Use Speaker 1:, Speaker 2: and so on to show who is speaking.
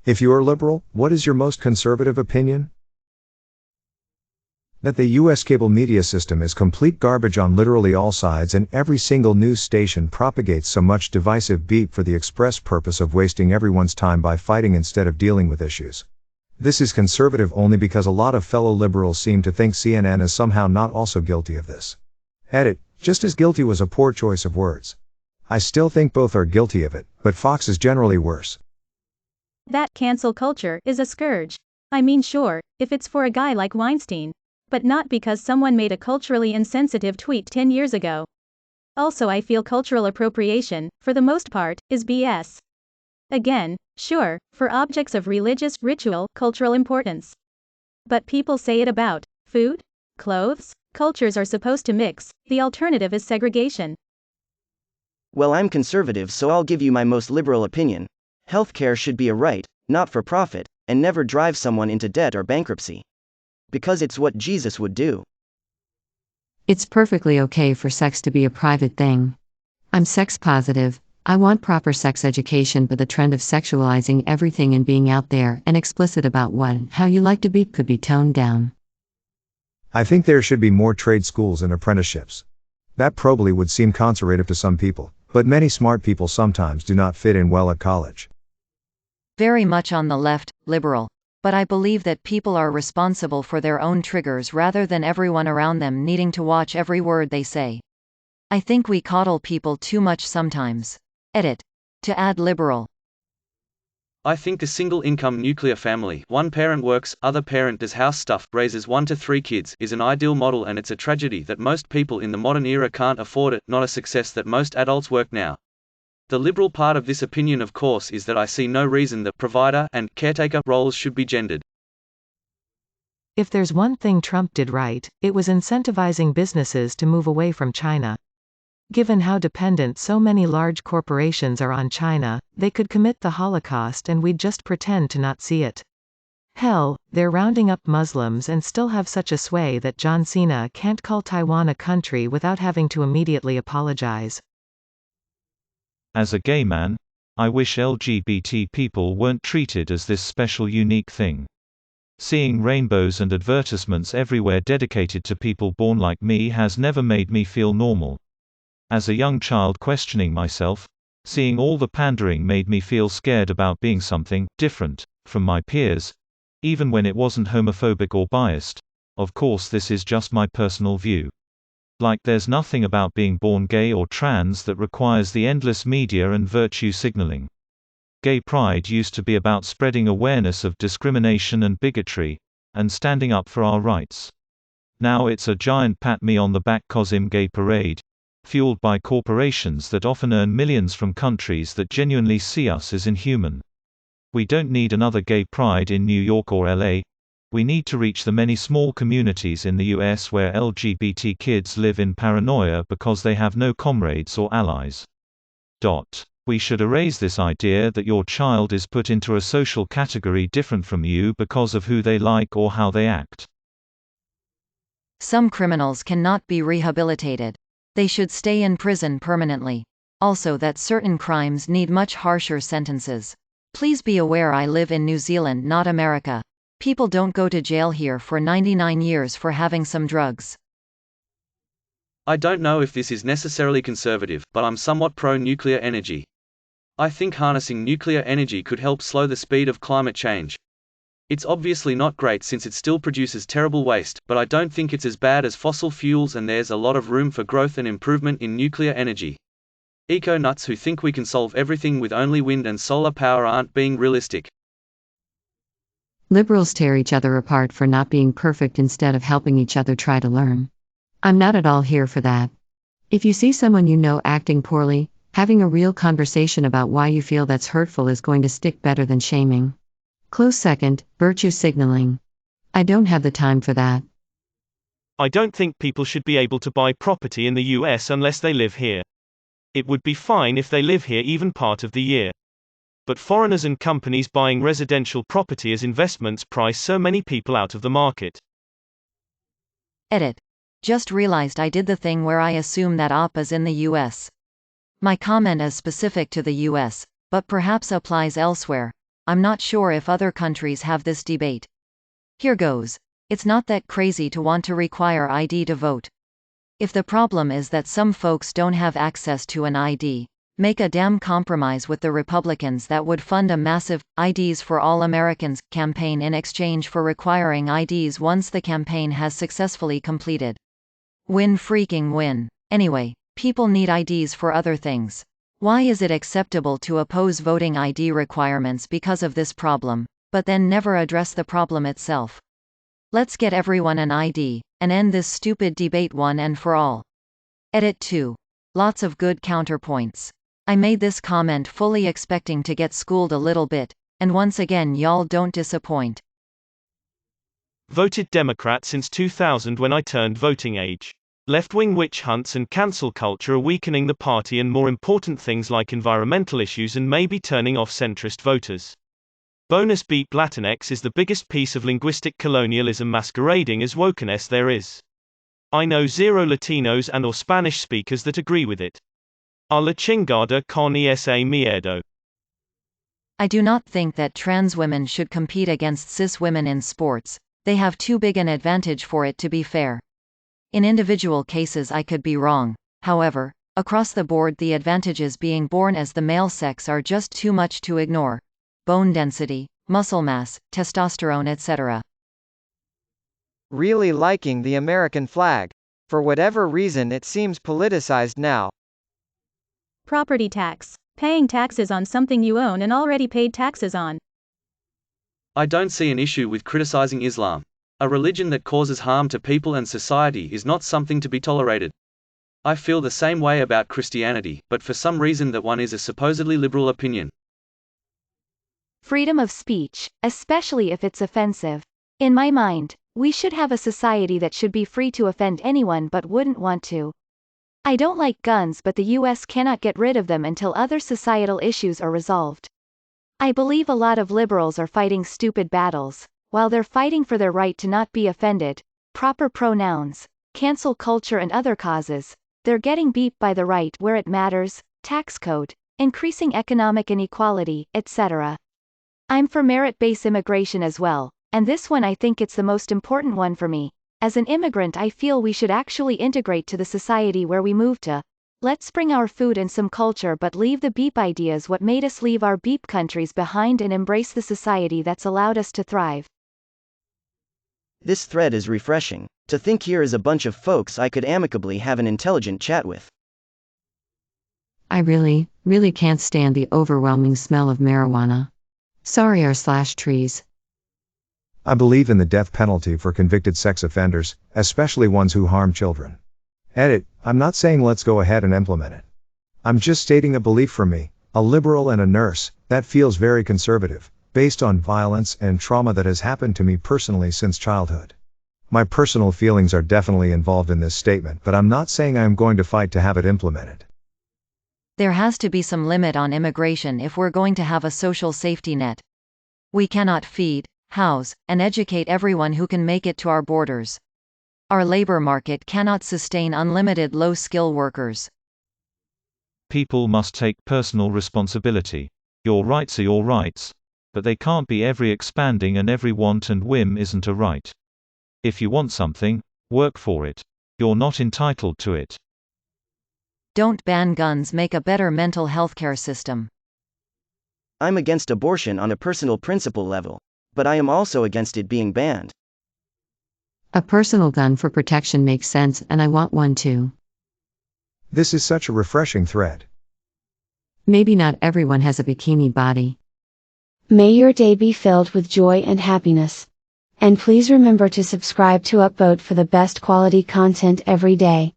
Speaker 1: If you are liberal, what is your most conservative opinion? That the US cable media system is complete garbage on literally all sides, and every single news station propagates so much divisive beep for the express purpose of wasting everyone's time by fighting instead of dealing with issues. This is conservative only because a lot of fellow liberals seem to think CNN is somehow not also guilty of this. Edit, just as guilty was a poor choice of words. I still think both are guilty of it, but Fox is generally worse.
Speaker 2: That cancel culture is a scourge. I mean, sure, if it's for a guy like Weinstein. But not because someone made a culturally insensitive tweet 10 years ago. Also, I feel cultural appropriation, for the most part, is BS. Again, sure, for objects of religious, ritual, cultural importance. But people say it about food, clothes, cultures are supposed to mix, the alternative is segregation.
Speaker 3: Well, I'm conservative, so I'll give you my most liberal opinion. Healthcare should be a right, not for profit, and never drive someone into debt or bankruptcy. Because it's what Jesus would do.
Speaker 4: It's perfectly okay for sex to be a private thing. I'm sex positive. I want proper sex education, but the trend of sexualizing everything and being out there and explicit about what and how you like to be could be toned down.
Speaker 1: I think there should be more trade schools and apprenticeships. That probably would seem conservative to some people, but many smart people sometimes do not fit in well at college.
Speaker 5: Very much on the left, liberal. But I believe that people are responsible for their own triggers rather than everyone around them needing to watch every word they say. I think we coddle people too much sometimes. Edit. To add liberal.
Speaker 6: I think a single-income nuclear family, one parent works, other parent does house stuff, raises 1 to 3 kids, is an ideal model, and it's a tragedy that most people in the modern era can't afford it, not a success that most adults work now. The liberal part of this opinion, of course, is that I see no reason that provider and caretaker roles should be gendered.
Speaker 7: If there's one thing Trump did right, it was incentivizing businesses to move away from China. Given how dependent so many large corporations are on China, they could commit the Holocaust and we'd just pretend to not see it. Hell, they're rounding up Muslims and still have such a sway that John Cena can't call Taiwan a country without having to immediately apologize.
Speaker 8: As a gay man, I wish LGBT people weren't treated as this special unique thing. Seeing rainbows and advertisements everywhere dedicated to people born like me has never made me feel normal. As a young child questioning myself, seeing all the pandering made me feel scared about being something different from my peers, even when it wasn't homophobic or biased. Of course, this is just my personal view. Like, there's nothing about being born gay or trans that requires the endless media and virtue signaling. Gay pride used to be about spreading awareness of discrimination and bigotry, and standing up for our rights. Now it's a giant pat me on the back 'cause I'm gay parade, fueled by corporations that often earn millions from countries that genuinely see us as inhuman. We don't need another gay pride in New York or LA. We need to reach the many small communities in the US where LGBT kids live in paranoia because they have no comrades or allies. We should erase this idea that your child is put into a social category different from you because of who they like or how they act.
Speaker 5: Some criminals cannot be rehabilitated. They should stay in prison permanently. Also, that certain crimes need much harsher sentences. Please be aware I live in New Zealand, not America. People don't go to jail here for 99 years for having some drugs.
Speaker 6: I don't know if this is necessarily conservative, but I'm somewhat pro-nuclear energy. I think harnessing nuclear energy could help slow the speed of climate change. It's obviously not great since it still produces terrible waste, but I don't think it's as bad as fossil fuels, and there's a lot of room for growth and improvement in nuclear energy. Eco-nuts who think we can solve everything with only wind and solar power aren't being realistic.
Speaker 4: Liberals tear each other apart for not being perfect instead of helping each other try to learn. I'm not at all here for that. If you see someone you know acting poorly, having a real conversation about why you feel that's hurtful is going to stick better than shaming. Close second, virtue signaling. I don't have the time for that.
Speaker 9: I don't think people should be able to buy property in the US unless they live here. It would be fine if they live here even part of the year. But foreigners and companies buying residential property as investments price so many people out of the market.
Speaker 5: Edit. Just realized I did the thing where I assume that op is in the US. My comment is specific to the US, but perhaps applies elsewhere. I'm not sure if other countries have this debate. Here goes. It's not that crazy to want to require ID to vote. If the problem is that some folks don't have access to an ID, make a damn compromise with the Republicans that would fund a massive IDs for All Americans campaign in exchange for requiring IDs once the campaign has successfully completed. Win freaking win. Anyway, people need IDs for other things. Why is it acceptable to oppose voting ID requirements because of this problem, but then never address the problem itself? Let's get everyone an ID, and end this stupid debate one and for all. Edit 2. Lots of good counterpoints. I made this comment fully expecting to get schooled a little bit, and once again y'all don't disappoint.
Speaker 9: Voted Democrat since 2000 when I turned voting age. Left-wing witch hunts and cancel culture are weakening the party and more important things like environmental issues and maybe turning off centrist voters. Bonus beep Latinx is the biggest piece of linguistic colonialism masquerading as wokeness there is. I know zero Latinos and or Spanish speakers that agree with it. A la chingada con esa miedo.
Speaker 5: I do not think that trans women should compete against cis women in sports. They have too big an advantage for it to be fair. In individual cases I could be wrong. However, across the board the advantages being born as the male sex are just too much to ignore. Bone density, muscle mass, testosterone etc.
Speaker 10: Really liking the American flag. For whatever reason it seems politicized now.
Speaker 2: Property tax. Paying taxes on something you own and already paid taxes on.
Speaker 6: I don't see an issue with criticizing Islam. A religion that causes harm to people and society is not something to be tolerated. I feel the same way about Christianity, but for some reason that one is a supposedly liberal opinion.
Speaker 11: Freedom of speech, especially if it's offensive. In my mind, we should have a society that should be free to offend anyone but wouldn't want to. I don't like guns, but the US cannot get rid of them until other societal issues are resolved. I believe a lot of liberals are fighting stupid battles, while they're fighting for their right to not be offended, proper pronouns, cancel culture and other causes. They're getting beat by the right where it matters, tax code, increasing economic inequality, etc. I'm for merit-based immigration as well, and this one I think it's the most important one for me. As an immigrant I feel we should actually integrate to the society where we move to. Let's bring our food and some culture but leave the beep ideas what made us leave our beep countries behind and embrace the society that's allowed us to thrive.
Speaker 3: This thread is refreshing. To think here is a bunch of folks I could amicably have an intelligent chat with.
Speaker 4: I really can't stand the overwhelming smell of marijuana. Sorry r/trees.
Speaker 1: I believe in the death penalty for convicted sex offenders, especially ones who harm children. Edit, I'm not saying let's go ahead and implement it. I'm just stating a belief from me, a liberal and a nurse, that feels very conservative, based on violence and trauma that has happened to me personally since childhood. My personal feelings are definitely involved in this statement, but I'm not saying I am going to fight to have it implemented.
Speaker 5: There has to be some limit on immigration if we're going to have a social safety net. We cannot feed, house, and educate everyone who can make it to our borders. Our labor market cannot sustain unlimited low-skill workers.
Speaker 8: People must take personal responsibility. Your rights are your rights, but they can't be every expanding and every want and whim isn't a right. If you want something, work for it. You're not entitled to it.
Speaker 5: Don't ban guns, make a better mental healthcare system.
Speaker 3: I'm against abortion on a personal principle level, but I am also against it being banned.
Speaker 4: A personal gun for protection makes sense and I want one too.
Speaker 1: This is such a refreshing thread.
Speaker 4: Maybe not everyone has a bikini body.
Speaker 12: May your day be filled with joy and happiness. And please remember to subscribe to Upvote for the best quality content every day.